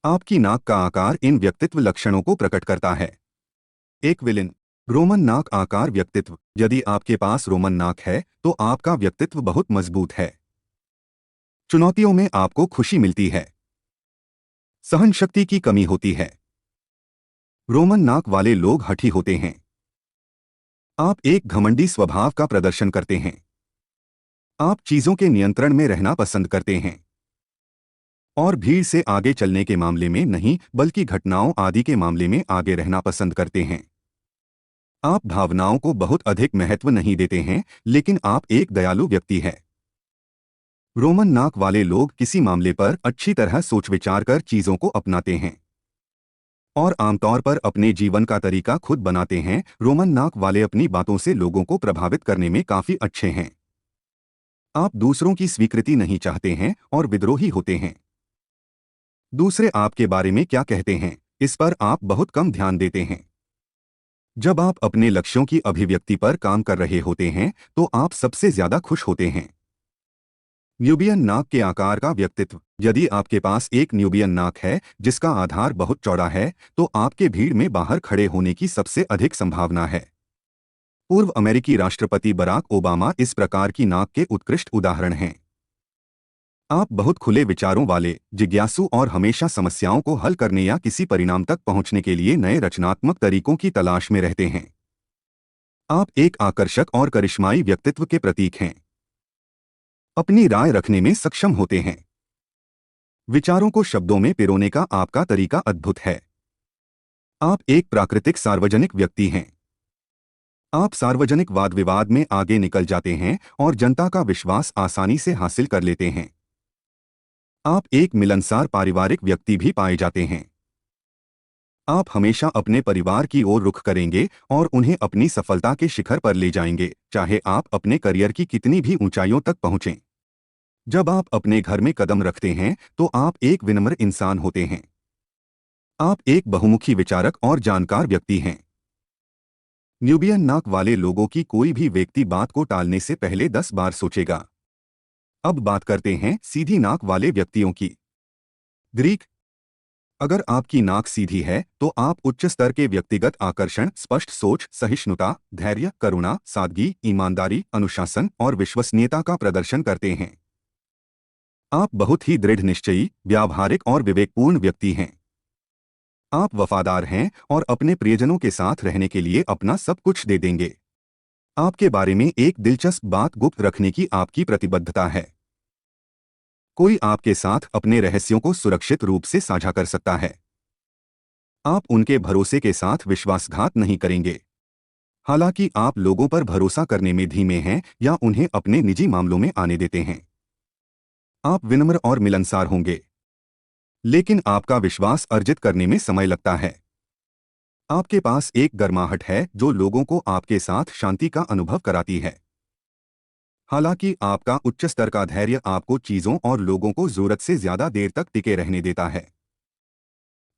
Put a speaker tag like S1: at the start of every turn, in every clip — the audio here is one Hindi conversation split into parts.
S1: आपकी नाक का आकार इन व्यक्तित्व लक्षणों को प्रकट करता है। एक विलेन। रोमन नाक आकार व्यक्तित्व। यदि आपके पास रोमन नाक है तो आपका व्यक्तित्व बहुत मजबूत है। चुनौतियों में आपको खुशी मिलती है। सहन शक्ति की कमी होती है। रोमन नाक वाले लोग हठी होते हैं। आप एक घमंडी स्वभाव का प्रदर्शन करते हैं। आप चीजों के नियंत्रण में रहना पसंद करते हैं और भीड़ से आगे चलने के मामले में नहीं बल्कि घटनाओं आदि के मामले में आगे रहना पसंद करते हैं। आप भावनाओं को बहुत अधिक महत्व नहीं देते हैं, लेकिन आप एक दयालु व्यक्ति हैं। रोमन नाक वाले लोग किसी मामले पर अच्छी तरह सोच विचार कर चीजों को अपनाते हैं और आमतौर पर अपने जीवन का तरीका खुद बनाते हैं। रोमन नाक वाले अपनी बातों से लोगों को प्रभावित करने में काफी अच्छे हैं। आप दूसरों की स्वीकृति नहीं चाहते हैं और विद्रोही होते हैं। दूसरे आपके बारे में क्या कहते हैं, इस पर आप बहुत कम ध्यान देते हैं। जब आप अपने लक्ष्यों की अभिव्यक्ति पर काम कर रहे होते हैं तो आप सबसे ज्यादा खुश होते हैं। न्यूबियन नाक के आकार का व्यक्तित्व। यदि आपके पास एक न्यूबियन नाक है जिसका आधार बहुत चौड़ा है तो आपके भीड़ में बाहर खड़े होने की सबसे अधिक संभावना है। पूर्व अमेरिकी राष्ट्रपति बराक ओबामा इस प्रकार की नाक के उत्कृष्ट उदाहरण हैं। आप बहुत खुले विचारों वाले, जिज्ञासु और हमेशा समस्याओं को हल करने या किसी परिणाम तक पहुंचने के लिए नए रचनात्मक तरीकों की तलाश में रहते हैं। आप एक आकर्षक और करिश्माई व्यक्तित्व के प्रतीक हैं। अपनी राय रखने में सक्षम होते हैं। विचारों को शब्दों में पिरोने का आपका तरीका अद्भुत है। आप एक प्राकृतिक सार्वजनिक व्यक्ति हैं। आप सार्वजनिक वाद विवाद में आगे निकल जाते हैं और जनता का विश्वास आसानी से हासिल कर लेते हैं। आप एक मिलनसार पारिवारिक व्यक्ति भी पाए जाते हैं। आप हमेशा अपने परिवार की ओर रुख करेंगे और उन्हें अपनी सफलता के शिखर पर ले जाएंगे, चाहे आप अपने करियर की कितनी भी ऊंचाइयों तक पहुंचें। जब आप अपने घर में कदम रखते हैं तो आप एक विनम्र इंसान होते हैं। आप एक बहुमुखी विचारक और जानकार व्यक्ति हैं। न्यूबियन नाक वाले लोगों की कोई भी व्यक्ति बात को टालने से पहले 10 बार सोचेगा। अब बात करते हैं सीधी नाक वाले व्यक्तियों की। ग्रीक। अगर आपकी नाक सीधी है तो आप उच्च स्तर के व्यक्तिगत आकर्षण, स्पष्ट सोच, सहिष्णुता, धैर्य, करुणा, सादगी, ईमानदारी, अनुशासन और विश्वसनीयता का प्रदर्शन करते हैं। आप बहुत ही दृढ़ निश्चयी, व्यावहारिक और विवेकपूर्ण व्यक्ति हैं। आप वफादार हैं और अपने प्रियजनों के साथ रहने के लिए अपना सब कुछ दे देंगे। आपके बारे में एक दिलचस्प बात गुप्त रखने की आपकी प्रतिबद्धता है। कोई आपके साथ अपने रहस्यों को सुरक्षित रूप से साझा कर सकता है। आप उनके भरोसे के साथ विश्वासघात नहीं करेंगे। हालांकि आप लोगों पर भरोसा करने में धीमे हैं या उन्हें अपने निजी मामलों में आने देते हैं। आप विनम्र और मिलनसार होंगे, लेकिन आपका विश्वास अर्जित करने में समय लगता है। आपके पास एक गर्माहट है जो लोगों को आपके साथ शांति का अनुभव कराती है। हालांकि आपका उच्च स्तर का धैर्य आपको चीजों और लोगों को जरूरत से ज्यादा देर तक टिके रहने देता है।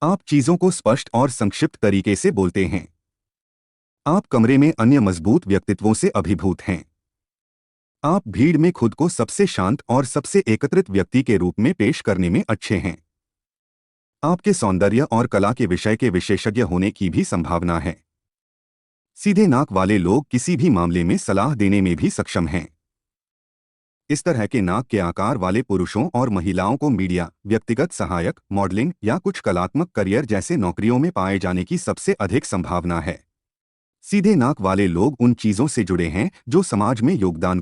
S1: आप चीजों को स्पष्ट और संक्षिप्त तरीके से बोलते हैं। आप कमरे में अन्य मजबूत व्यक्तित्वों से अभिभूत हैं। आप भीड़ में खुद को सबसे शांत और सबसे एकत्रित व्यक्ति के रूप में पेश करने में अच्छे हैं। आपके सौंदर्य और कला के विषय के विशेषज्ञ होने की भी संभावना है। सीधे नाक वाले लोग किसी भी मामले में सलाह देने में भी सक्षम हैं। इस तरह के नाक के आकार वाले पुरुषों और महिलाओं को मीडिया, व्यक्तिगत सहायक, मॉडलिंग या कुछ कलात्मक करियर जैसे नौकरियों में पाए जाने की सबसे अधिक संभावना है। सीधे नाक वाले लोग उन चीजों से जुड़े हैं जो समाज में योगदान